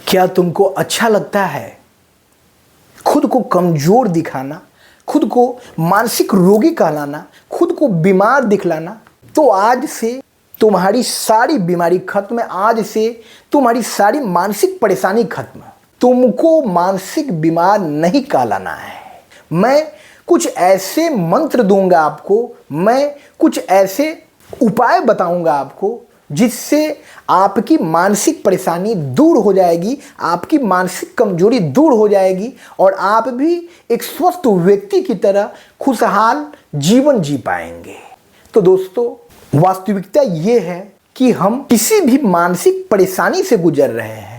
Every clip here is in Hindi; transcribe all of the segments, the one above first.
क्या तुमको अच्छा लगता है खुद को कमजोर दिखाना, खुद को मानसिक रोगी कहलाना, खुद को बीमार दिखलाना? तो आज से तुम्हारी सारी बीमारी खत्म है, आज से तुम्हारी सारी मानसिक परेशानी खत्म। तुमको मानसिक बीमार नहीं कहलाना है। मैं कुछ ऐसे मंत्र दूंगा आपको, मैं कुछ ऐसे उपाय बताऊंगा आपको जिससे आपकी मानसिक परेशानी दूर हो जाएगी, आपकी मानसिक कमजोरी दूर हो जाएगी और आप भी एक स्वस्थ व्यक्ति की तरह खुशहाल जीवन जी पाएंगे। तो दोस्तों, वास्तविकता ये है कि हम किसी भी मानसिक परेशानी से गुजर रहे हैं,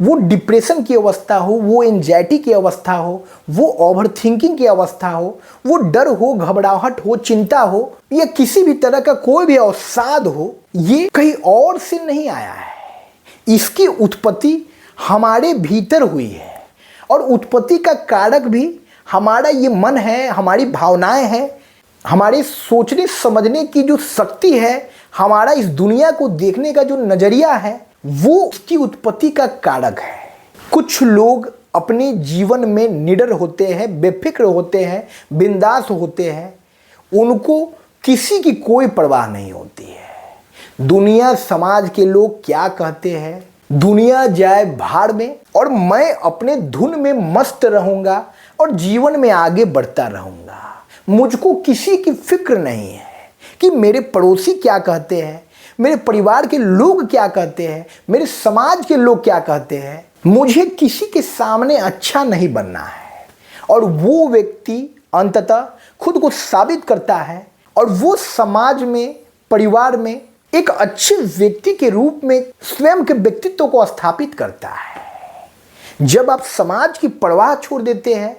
वो डिप्रेशन की अवस्था हो, वो एंजाइटी की अवस्था हो, वो ओवर थिंकिंग की अवस्था हो, वो डर हो, घबराहट हो, चिंता हो, या किसी भी तरह का कोई भी अवसाद हो, ये कहीं और से नहीं आया है। इसकी उत्पत्ति हमारे भीतर हुई है और उत्पत्ति का कारक भी हमारा ये मन है, हमारी भावनाएं हैं, हमारे सोचने समझने की जो शक्ति है, हमारा इस दुनिया को देखने का जो नजरिया है, वो उसकी उत्पत्ति का कारक है। कुछ लोग अपने जीवन में निडर होते हैं, बेफिक्र होते हैं, बिंदास होते हैं, उनको किसी की कोई परवाह नहीं होती है। दुनिया समाज के लोग क्या कहते हैं, दुनिया जाए भाड़ में और मैं अपने धुन में मस्त रहूंगा और जीवन में आगे बढ़ता रहूंगा। मुझको किसी की फिक्र नहीं है कि मेरे पड़ोसी क्या कहते हैं, मेरे परिवार के लोग क्या कहते हैं, मेरे समाज के लोग क्या कहते हैं। मुझे किसी के सामने अच्छा नहीं बनना है। और वो व्यक्ति अंततः खुद को साबित करता है और वो समाज में, परिवार में एक अच्छे व्यक्ति के रूप में स्वयं के व्यक्तित्व को स्थापित करता है। जब आप समाज की परवाह छोड़ देते हैं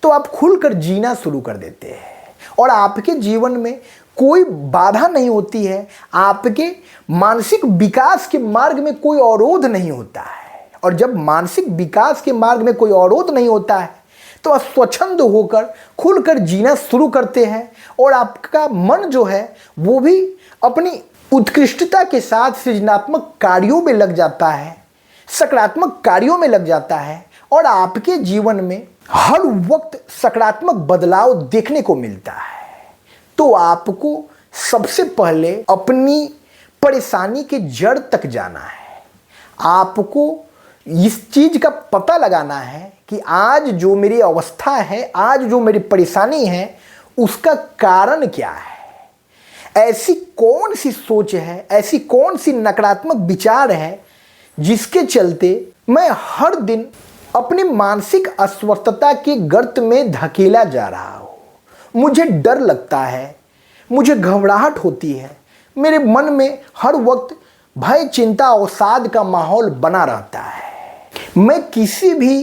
तो आप खुलकर जीना शुरू कर देते हैं और आपके जीवन में कोई बाधा नहीं होती है, आपके मानसिक विकास के मार्ग में कोई अवरोध नहीं होता है। और जब मानसिक विकास के मार्ग में कोई अवरोध नहीं होता है तो आप स्वच्छंद होकर खुलकर जीना शुरू करते हैं और आपका मन जो है वो भी अपनी उत्कृष्टता के साथ सृजनात्मक कार्यों में लग जाता है, सकारात्मक कार्यों में लग जाता है और आपके जीवन में हर वक्त सकारात्मक बदलाव देखने को मिलता है। तो आपको सबसे पहले अपनी परेशानी के जड़ तक जाना है। आपको इस चीज का पता लगाना है कि आज जो मेरी अवस्था है, आज जो मेरी परेशानी है, उसका कारण क्या है। ऐसी कौन सी सोच है, ऐसी कौन सी नकारात्मक विचार है जिसके चलते मैं हर दिन अपनी मानसिक अस्वस्थता के गर्त में धकेला जा रहा हूँ। मुझे डर लगता है, मुझे घबराहट होती है, मेरे मन में हर वक्त भय, चिंता, अवसाद का माहौल बना रहता है। मैं किसी भी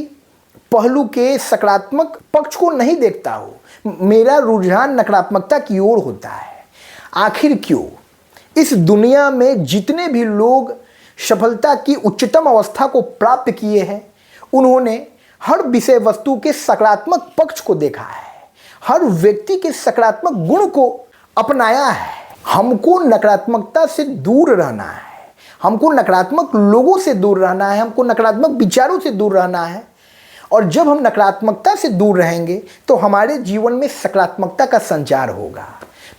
पहलू के सकारात्मक पक्ष को नहीं देखता हूँ, मेरा रुझान नकारात्मकता की ओर होता है। आखिर क्यों? इस दुनिया में जितने भी लोग सफलता की उच्चतम अवस्था को प्राप्त किए हैं, उन्होंने हर विषय वस्तु के सकारात्मक पक्ष को देखा है, हर व्यक्ति के सकारात्मक गुण को अपनाया है। हमको नकारात्मकता से दूर रहना है, हमको नकारात्मक लोगों से दूर रहना है, हमको नकारात्मक विचारों से दूर रहना है। और जब हम नकारात्मकता से दूर रहेंगे तो हमारे जीवन में सकारात्मकता का संचार होगा।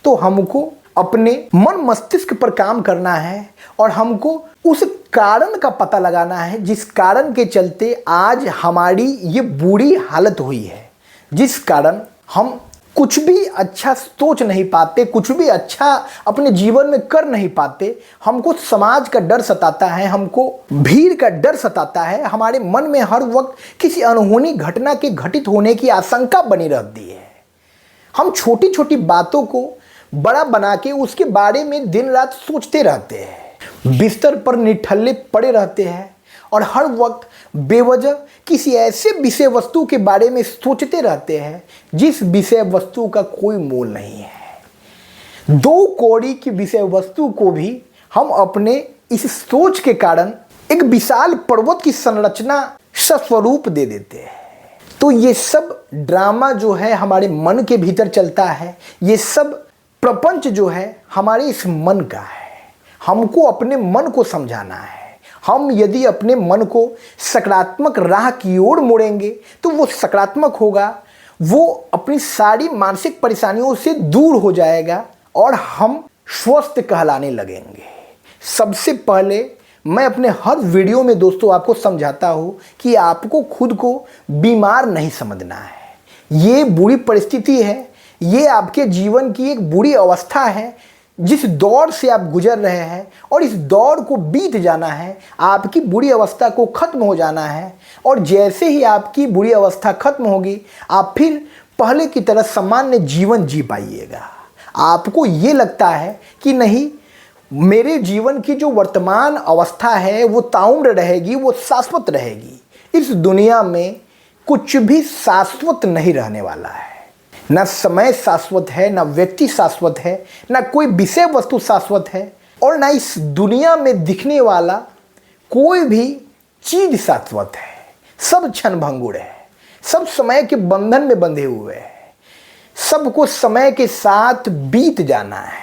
तो हमको अपने मन मस्तिष्क पर काम करना है और हमको उस कारण का पता लगाना है जिस कारण के चलते आज हमारी ये बुरी हालत हुई है, जिस कारण हम कुछ भी अच्छा सोच नहीं पाते, कुछ भी अच्छा अपने जीवन में कर नहीं पाते। हमको समाज का डर सताता है, हमको भीड़ का डर सताता है, हमारे मन में हर वक्त किसी अनहोनी घटना के घटित होने की आशंका बनी रहती है। हम छोटी छोटी बातों को बड़ा बना के उसके बारे में दिन रात सोचते रहते हैं, बिस्तर पर निठल्ले पड़े रहते हैं और हर वक्त बेवजह किसी ऐसे विषय वस्तु के बारे में सोचते रहते हैं जिस विषय वस्तु का कोई मोल नहीं है। 2 कौड़ी की विषय वस्तु को भी हम अपने इस सोच के कारण एक विशाल पर्वत की संरचना स्वरूप दे देते हैं। तो ये सब ड्रामा जो है हमारे मन के भीतर चलता है, ये सब प्रपंच जो है हमारे इस मन का है। हमको अपने मन को समझाना है, हम यदि अपने मन को सकारात्मक राह की ओर मोड़ेंगे तो वो सकारात्मक होगा, वो अपनी सारी मानसिक परेशानियों से दूर हो जाएगा और हम स्वस्थ कहलाने लगेंगे। सबसे पहले मैं अपने हर वीडियो में दोस्तों आपको समझाता हूँ कि आपको खुद को बीमार नहीं समझना है। ये बुरी परिस्थिति है, ये आपके जीवन की एक बुरी अवस्था है जिस दौर से आप गुजर रहे हैं, और इस दौर को बीत जाना है, आपकी बुरी अवस्था को ख़त्म हो जाना है। और जैसे ही आपकी बुरी अवस्था ख़त्म होगी आप फिर पहले की तरह सामान्य जीवन जी पाइएगा। आपको ये लगता है कि नहीं, मेरे जीवन की जो वर्तमान अवस्था है वो ताउम्र रहेगी, वो शाश्वत रहेगी। इस दुनिया में कुछ भी शाश्वत नहीं रहने वाला है। न समय शाश्वत है, न व्यक्ति शाश्वत है, न कोई विषय वस्तु शाश्वत है, और न इस दुनिया में दिखने वाला कोई भी चीज शाश्वत है। सब क्षणभंगुर है, सब समय के बंधन में बंधे हुए हैं, सबको समय के साथ बीत जाना है,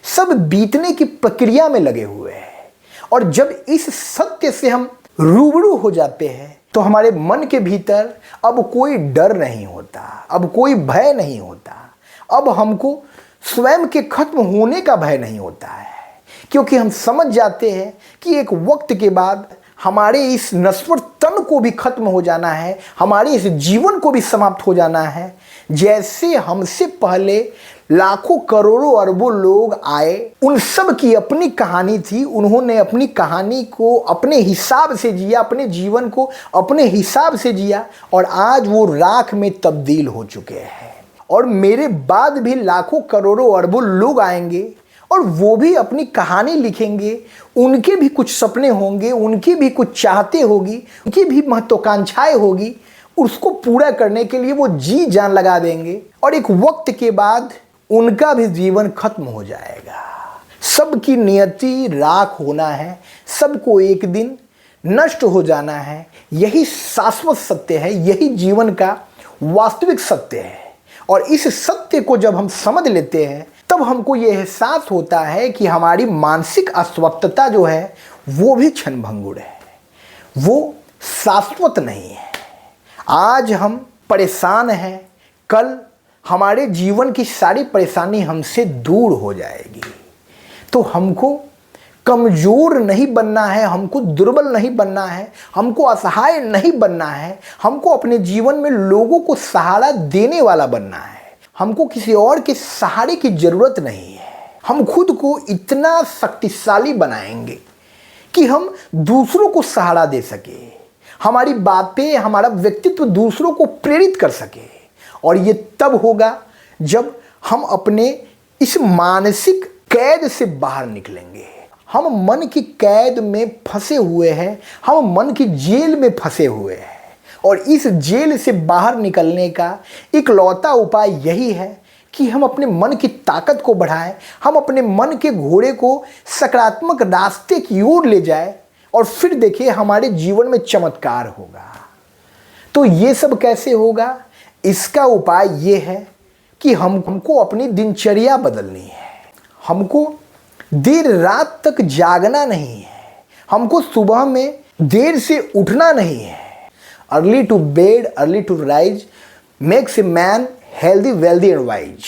सब बीतने की प्रक्रिया में लगे हुए हैं। और जब इस सत्य से हम रूबरू हो जाते हैं तो हमारे मन के भीतर अब कोई डर नहीं होता, अब कोई भय नहीं होता, अब हमको स्वयं के खत्म होने का भय नहीं होता है, क्योंकि हम समझ जाते हैं कि एक वक्त के बाद हमारे इस नश्वर तन को भी खत्म हो जाना है, हमारे इस जीवन को भी समाप्त हो जाना है। जैसे हमसे पहले लाखों करोड़ों अरबों लोग आए, उन सब की अपनी कहानी थी, उन्होंने अपनी कहानी को अपने हिसाब से जिया, अपने जीवन को अपने हिसाब से जिया, और आज वो राख में तब्दील हो चुके हैं। और मेरे बाद भी लाखों करोड़ों अरबों लोग आएंगे और वो भी अपनी कहानी लिखेंगे, उनके भी कुछ सपने होंगे, उनकी भी कुछ चाहते होगी, उनकी भी महत्वाकांक्षाएं होगी, उसको पूरा करने के लिए वो जी जान लगा देंगे, और एक वक्त के बाद उनका भी जीवन खत्म हो जाएगा। सबकी नियति राख होना है, सबको एक दिन नष्ट हो जाना है। यही शाश्वत सत्य है, यही जीवन का वास्तविक सत्य है। और इस सत्य को जब हम समझ लेते हैं तब हमको ये एहसास होता है कि हमारी मानसिक अस्वस्थता जो है वो भी क्षणभंगुर है, वो शाश्वत नहीं है। आज हम परेशान हैं, कल हमारे जीवन की सारी परेशानी हमसे दूर हो जाएगी। तो हमको कमज़ोर नहीं बनना है, हमको दुर्बल नहीं बनना है, हमको असहाय नहीं बनना है, हमको अपने जीवन में लोगों को सहारा देने वाला बनना है। हमको किसी और के सहारे की ज़रूरत नहीं है। हम खुद को इतना शक्तिशाली बनाएंगे कि हम दूसरों को सहारा दे सके, हमारी बातें, हमारा व्यक्तित्व दूसरों को प्रेरित कर सके। और ये तब होगा जब हम अपने इस मानसिक कैद से बाहर निकलेंगे। हम मन की कैद में फंसे हुए हैं, हम मन की जेल में फंसे हुए हैं, और इस जेल से बाहर निकलने का इकलौता उपाय यही है कि हम अपने मन की ताकत को बढ़ाएं, हम अपने मन के घोड़े को सकारात्मक रास्ते की ओर ले जाएं, और फिर देखिए हमारे जीवन में चमत्कार होगा। तो ये सब कैसे होगा? इसका उपाय ये है कि हमको अपनी दिनचर्या बदलनी है। हमको देर रात तक जागना नहीं है, हमको सुबह में देर से उठना नहीं है। Early to bed early to rise makes a man healthy wealthy and wise.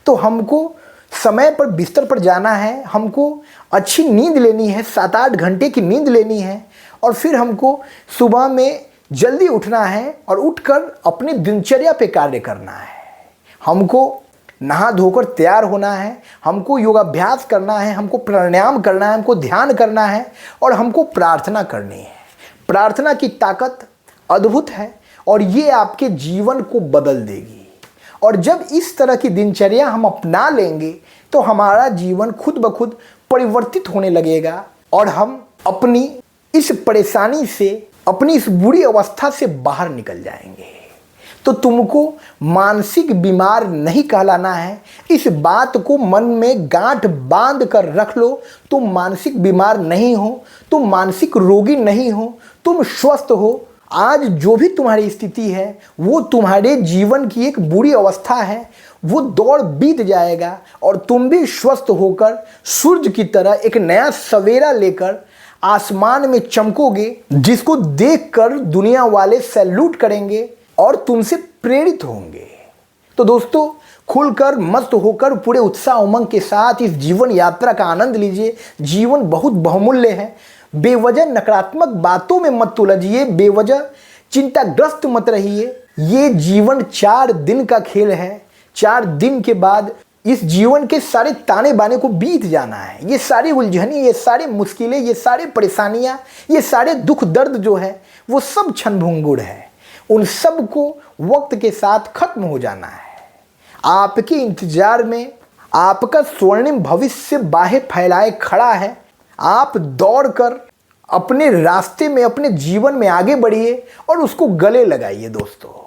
तो हमको समय पर बिस्तर पर जाना है, हमको अच्छी नींद लेनी है, 7-8 घंटे की नींद लेनी है, और फिर हमको सुबह में जल्दी उठना है और उठकर अपनी दिनचर्या पे कार्य करना है। हमको नहा धोकर तैयार होना है, हमको योगाभ्यास करना है, हमको प्राणायाम करना है, हमको ध्यान करना है, और हमको प्रार्थना करनी है। प्रार्थना की ताकत अद्भुत है और ये आपके जीवन को बदल देगी। और जब इस तरह की दिनचर्या हम अपना लेंगे तो हमारा जीवन खुद ब खुद परिवर्तित होने लगेगा, और हम अपनी इस परेशानी से, अपनी इस बुरी अवस्था से बाहर निकल जाएंगे। तो तुमको मानसिक बीमार नहीं कहलाना है, इस बात को मन में गांठ बांध कर रख लो। तुम मानसिक बीमार नहीं हो, तुम मानसिक रोगी नहीं हो, तुम स्वस्थ हो। आज जो भी तुम्हारी स्थिति है वो तुम्हारे जीवन की एक बुरी अवस्था है, वो दौर बीत जाएगा और तुम भी स्वस्थ होकर सूरज की तरह एक नया सवेरा लेकर आसमान में चमकोगे, जिसको देखकर दुनिया वाले सैल्यूट करेंगे और तुमसे प्रेरित होंगे। तो दोस्तों, खुलकर मस्त होकर पूरे उत्साह उमंग के साथ इस जीवन यात्रा का आनंद लीजिए। जीवन बहुत बहुमूल्य है। बेवजह नकारात्मक बातों में मत उलझिए, बेवजह चिंताग्रस्त मत रहिए। ये जीवन 4 दिन का खेल है। 4 दिन के बाद इस जीवन के सारे ताने बाने को बीत जाना है। ये सारी उलझने, ये सारी मुश्किलें, ये सारे परेशानियां, ये सारे दुख दर्द जो है वो सब क्षणभंगुर है। उन सब को वक्त के साथ खत्म हो जाना है। आपके इंतजार में आपका स्वर्णिम भविष्य बाहें फैलाए खड़ा है। आप दौड़कर अपने रास्ते में, अपने जीवन में आगे बढ़िए और उसको गले लगाइए दोस्तों।